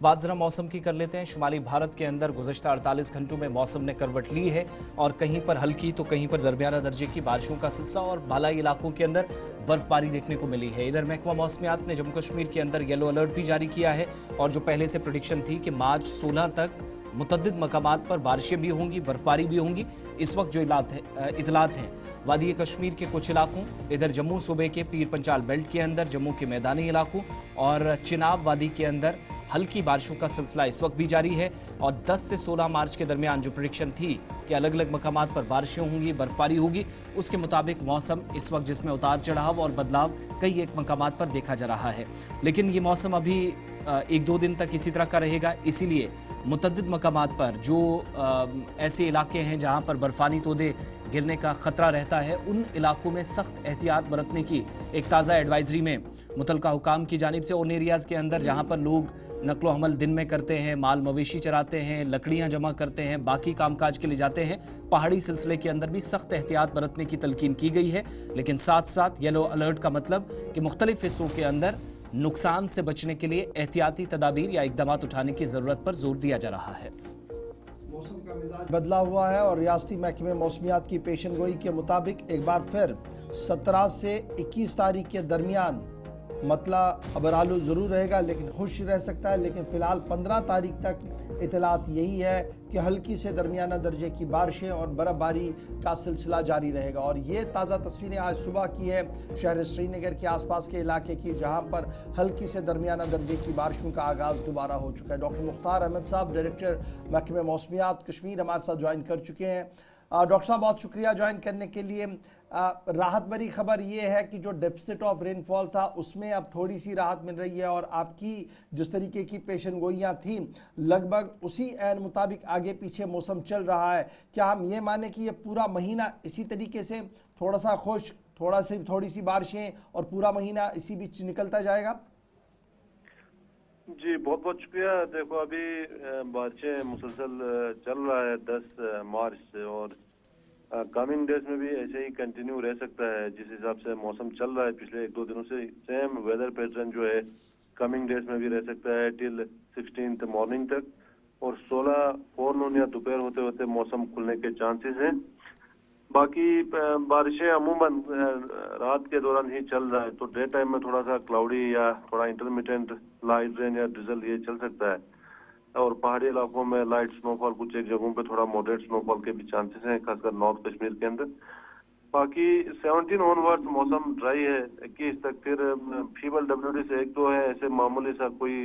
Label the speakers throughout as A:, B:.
A: बात जरा मौसम की कर लेते हैं। शुमाली भारत के अंदर गुज़श्ता 48 घंटों में मौसम ने करवट ली है और कहीं पर हल्की तो कहीं पर दरमियाना दर्जे की बारिशों का सिलसिला और बालाई इलाकों के अंदर बर्फबारी देखने को मिली है। इधर महकमा मौसमियात ने जम्मू कश्मीर के अंदर येलो अलर्ट भी जारी किया है और जो पहले से प्रेडिक्शन थी कि मार्च 16 तक मुतअद्दिद मकामात पर बारिशें भी होंगी, बर्फबारी भी होंगी, इस वक्त जो इतलात हैं वादी कश्मीर के कुछ इलाकों, इधर जम्मू सूबे के पीर पंचाल बेल्ट के अंदर, जम्मू के मैदानी इलाकों और चिनाब वादी के अंदर हल्की बारिशों का सिलसिला इस वक्त भी जारी है। और 10 से 16 मार्च के दरमियान जो प्रेडिक्शन थी कि अलग अलग मकामात पर बारिशें होंगी, बर्फबारी होगी, उसके मुताबिक मौसम इस वक्त जिसमें उतार चढ़ाव और बदलाव कई एक मकामात पर देखा जा रहा है। लेकिन ये मौसम अभी 1-2 दिन तक इसी तरह का रहेगा, इसीलिए मुतअद्दिद मकामात पर जो ऐसे इलाके हैं जहां पर बर्फानी तोदे गिरने का खतरा रहता है, उन इलाकों में सख्त एहतियात बरतने की एक ताज़ा एडवाइजरी में मुतलका हुकाम की जानिब से उन एरियाज़ के अंदर जहां पर लोग नकलो हमल दिन में करते हैं, माल मवेशी चराते हैं, लकड़ियां जमा करते हैं, बाकी कामकाज के लिए जाते हैं, पहाड़ी सिलसिले के अंदर भी सख्त एहतियात बरतने की तलकीन की गई है। लेकिन साथ साथ येलो अलर्ट का मतलब कि मुख्तलिफ हिस्सों के अंदर नुकसान से बचने के लिए एहतियाती तदाबीर या इकदाम उठाने की ज़रूरत पर जोर दिया जा रहा है।
B: मौसम का मिजाज बदला हुआ है और रियासती महकमे मौसमियात की पेशन गोई के मुताबिक एक बार फिर 17 से 21 तारीख के दरमियान मतला अबरालू ज़रूर रहेगा, लेकिन खुश रह सकता है। लेकिन फ़िलहाल 15 तारीख तक इतलात यही है कि हल्की से दरमियाना दर्जे की बारिशें और बर्फ़बारी का सिलसिला जारी रहेगा। और ये ताज़ा तस्वीरें आज सुबह की है शहर श्रीनगर के आसपास के इलाके की, जहां पर हल्की से दरमियाना दर्जे की बारिशों का आगाज़ दोबारा हो चुका है। डॉक्टर मुख्तार अहमद साहब, डायरेक्टर महकमे मौसमियात कश्मीर, हमारे साथ ज्वाइन कर चुके हैं। डॉक्टर साहब, बहुत शुक्रिया ज्वाइन करने के लिए। राहत भरी खबर ये है कि जो डेफिसिट ऑफ रेनफॉल था उसमें अब थोड़ी सी राहत मिल रही है और आपकी जिस तरीके की पेशन गोइयाँ थी लगभग उसी ऐन मुताबिक आगे पीछे मौसम चल रहा है। क्या हम ये माने कि ये पूरा महीना इसी तरीके से थोड़ा सा खुश, थोड़ी सी बारिशें और पूरा महीना इसी बीच निकलता जाएगा?
C: जी बहुत बहुत शुक्रिया। देखो अभी बारिशें मुसलसल चल रहा है 10 मार्च से और कमिंग डेज में भी ऐसे ही कंटिन्यू रह सकता है। जिस हिसाब से मौसम चल रहा है पिछले 1-2 दिनों से, सेम वेदर पैटर्न जो है कमिंग डेज में भी रह सकता है टिल 16 मॉर्निंग तक। और 16 फोरनून या दोपहर होते होते मौसम खुलने के चांसेस हैं। बाकी बारिशें अमूमन रात के दौरान ही चल रहा है, तो डे टाइम में थोड़ा सा क्लाउडी या थोड़ा इंटरमिटेंट लाइट रेन या ड्रिजल ये चल सकता है। और पहाड़ी इलाकों में लाइट स्नोफॉल, कुछ एक जगहों पे थोड़ा मॉडरेट स्नोफॉल के भी चांसेस हैं, खासकर नॉर्थ कश्मीर के अंदर। बाकी 17 ऑनवर्ड मौसम ड्राई है 21 तक। फिर फीबल डब्ल्यूडी से 1-2 है, ऐसे मामूली सा कोई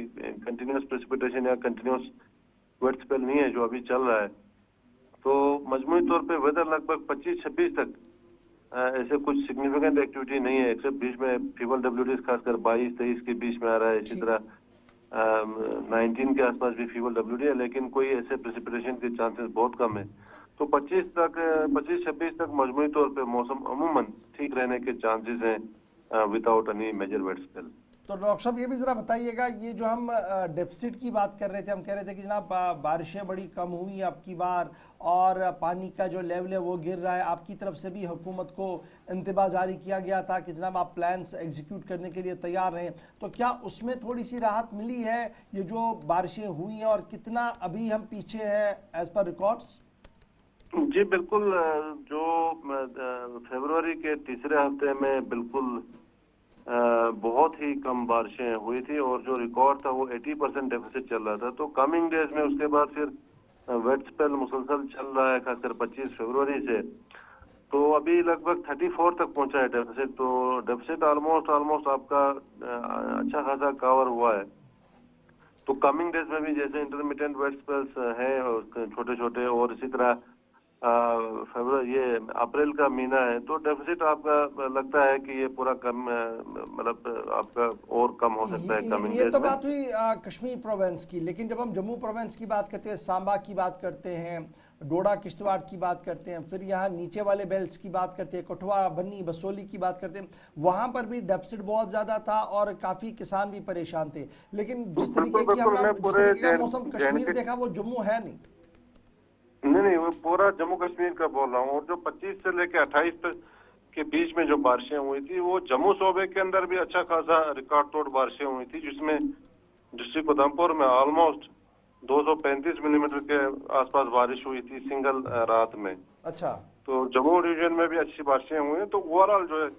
C: कंटिन्यूस प्रेसिपिटेशन या कंटिन्यूस वेट स्पेल नहीं है जो अभी चल रहा है। तो मजमूई तौर पे वेदर लगभग 25-26 तक ऐसे कुछ सिग्निफिकेंट एक्टिविटी नहीं है, एक्सेप्ट बीच में फीबल डब्ल्यूडी खासकर 22-23 के बीच में आ रहा है। इसी तरह 19 के आसपास भी फीबल डब्ल्यूडी है, लेकिन कोई ऐसे प्रेसिपिटेशन के चांसेस बहुत कम है। तो 25-26 तक मजमूई तौर पे मौसम अमूमन ठीक रहने के चांसेस हैं without any major wet spell.
B: तो डॉक्टर साहब ये भी ज़रा बताइएगा, ये जो हम डेफिसिट की बात कर रहे थे, हम कह रहे थे कि जनाब बारिशें बड़ी कम हुई अब की बार और पानी का जो लेवल है वो गिर रहा है। आपकी तरफ से भी हुकूमत को इंतबा जारी किया गया था कि जनाब आप प्लान्स एग्जीक्यूट करने के लिए तैयार रहें, तो क्या उसमें थोड़ी सी राहत मिली है? ये जो बारिशें हुई हैं और कितना अभी हम पीछे हैं एज पर रिकॉर्ड्स?
C: जी बिल्कुल, जो फरवरी के तीसरे हफ्ते में बिल्कुल बहुत ही कम बारिशें हुई थी और जो रिकॉर्ड था वो 80% डेफिसिट चल रहा था। तो कमिंग डेज में उसके बाद फिर वेट स्पेल मुसलसल चल रहा है, खासकर 25 फरवरी से। तो अभी लगभग 34 तक पहुंचा है डेफिसिट। तो डेफिसिट ऑलमोस्ट आपका अच्छा खासा कवर हुआ है। तो कमिंग डेज में भी जैसे इंटरमिटेंट वेट स्पेल्स है छोटे छोटे, और इसी तरह फरवरी ये अप्रैल का महीना है, तो डेफिसिट आपका लगता है कि ये पूरा कम मतलब आपका और कम हो सकता है कमिंग डेज में।
B: ये तो बात हुई कश्मीर प्रोविंस की, लेकिन जब हम जम्मू प्रोविंस की बात करते हैं, सांबा की बात करते हैं, डोडा किश्तवाड़ की बात करते हैं, फिर यहाँ नीचे वाले बेल्ट्स की बात करते हैं, कठुआ बन्नी बसोली की बात करते हैं, वहाँ पर भी डेफिसिट बहुत ज़्यादा था और काफ़ी किसान भी परेशान थे। लेकिन जिस तरीके का मौसम कश्मीर देखा वो जम्मू है नहीं।
C: नहीं, वो पूरा जम्मू कश्मीर का बोल रहा हूँ। और जो 25 से लेकर 28 तक के बीच में जो बारिशें हुई थी वो जम्मू सूबे के अंदर भी अच्छा खासा रिकॉर्ड तोड़ बारिशें हुई थी, जिसमें डिस्ट्रिक्ट उधमपुर में ऑलमोस्ट 235 मिलीमीटर के आसपास बारिश हुई थी सिंगल रात में।
B: अच्छा,
C: तो जम्मू डिवीजन में भी अच्छी बारिशें हुई हैं, तो ओवरऑल जो है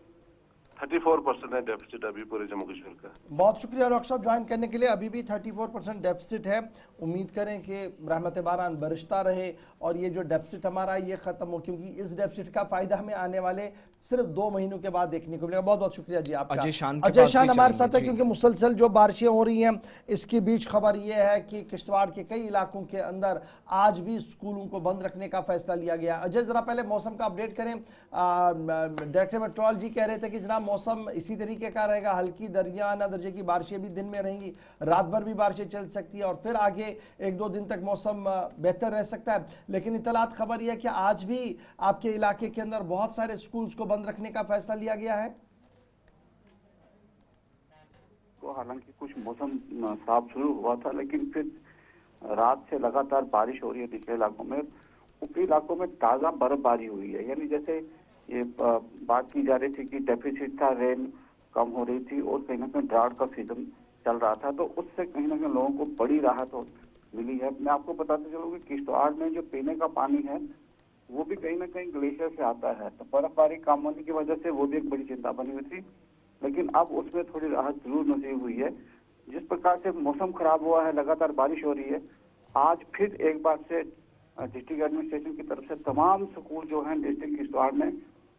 C: 34% है डेफिसिट अभी पूरे जम्मू कश्मीर का।
B: बहुत शुक्रिया डॉक्टर साहब ज्वाइन करने के लिए। अभी भी 34% डेफिसिट है। उम्मीद करें कि रहमत बारान बरसता रहे और ये जो डेफिसिट हमारा ये ख़त्म हो, क्योंकि इस डेफिसिट का फ़ायदा हमें आने वाले सिर्फ 2 महीनों के बाद देखने को मिलेगा। बहुत बहुत शुक्रिया जी आपका।
A: अजय शान
B: हमारे साथ है, क्योंकि मुसलसल जो बारिशें हो रही हैं, इसके बीच खबर यह है कि किश्तवाड़ के कई इलाकों के अंदर आज भी स्कूलों को बंद रखने का फैसला लिया गया। अजय, ज़रा पहले मौसम का अपडेट करें। डायरेक्टर मेट्रोलॉजी कह रहे थे कि जनाब मौसम इसी तरीके का रहेगा, हल्की दरमियाना दर्जे की बारिशें भी दिन में रहेंगी, रात भर भी बारिशें चल सकती है और फिर आगे 1-2 दिन तक मौसम बेहतर रह सकता है। लेकिन इतलात खबर यह है कि आज भी आपके इलाके के अंदर बहुत सारे स्कूल्स को बंद रखने का फैसला लिया गया है।
D: तो हालांकि कुछ मौसम साफ शुरू हुआ था, लेकिन फिर रात से लगातार बारिश हो रही है निचले इलाकों में। ऊपरी इलाकों में ताज़ा बर्फबारी हुई है, यानी जैसे ये बात की जा रही थी कि डेफिसिट था, रेन कम हो रही थी और कहीं ना कहीं ड्राउट का सीजन चल रहा था, तो उससे कहीं ना कहीं लोगों को बड़ी राहत मिली है। मैं आपको बताते चलूँ कि किश्तवाड़ में जो पीने का पानी है वो भी कहीं ना कहीं ग्लेशियर से आता है, तो बर्फबारी कम होने की वजह से वो भी एक बड़ी चिंता बनी हुई थी, लेकिन अब उसमें थोड़ी राहत जरूर नसीब हुई है। जिस प्रकार से मौसम खराब हुआ है, लगातार बारिश हो रही है, आज फिर एक बार से डिस्ट्रिक्ट एडमिनिस्ट्रेशन की तरफ से तमाम स्कूल जो हैं डिस्ट्रिक्ट किश्तवाड़ में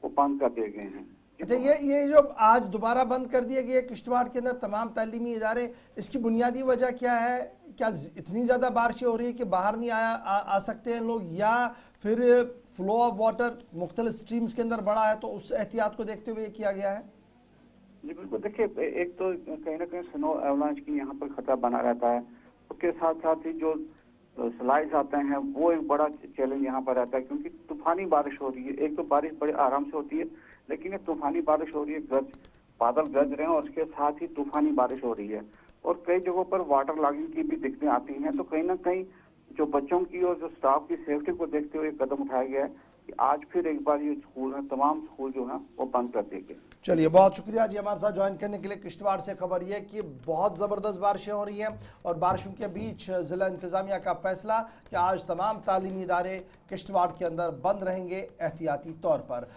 D: वो बंद कर दिए गए हैं।
B: अच्छा, ये जो आज दोबारा बंद कर दिए गए किश्तवाड़ के अंदर तमाम तालीमी इदारे, इसकी बुनियादी वजह क्या है? क्या इतनी ज़्यादा बारिशें हो रही है कि बाहर नहीं आ सकते हैं लोग, या फिर फ्लो ऑफ वाटर मुख्तलिफ स्ट्रीम्स के अंदर बढ़ा है तो उस एहतियात को देखते हुए किया गया है?
D: जी बिल्कुल, देखिए एक तो कहीं ना कहीं स्नो एवलांच की यहाँ पर खतरा बना रहता है, उसके साथ साथ ही जो स्लाइड्स आते हैं वो एक बड़ा चैलेंज यहाँ पर रहता है, क्योंकि तूफानी बारिश हो रही है। एक तो बारिश बड़े आराम से होती है, लेकिन ये तूफानी बारिश हो रही है, बादल गरज रहे हैं और उसके साथ ही तूफानी बारिश हो रही है और कई जगहों पर वाटर लॉगिंग की भी दिक्कतें आती हैं। तो कहीं ना कहीं जो बच्चों की और जो स्टाफ की सेफ्टी को देखते हुए कदम उठाया गया है कि आज फिर एक बार ये स्कूल है, तमाम स्कूल जो है वो बंद कर दिए गए।
B: चलिए, बहुत शुक्रिया जी हमारे साथ ज्वाइन करने के लिए। किश्तवाड़ से खबर यह कि बहुत ज़बरदस्त बारिशें हो रही हैं और बारिशों के बीच ज़िला इंतज़ामिया का फैसला कि आज तमाम तालीमी इदारे किश्तवाड़ के अंदर बंद रहेंगे एहतियाती तौर पर।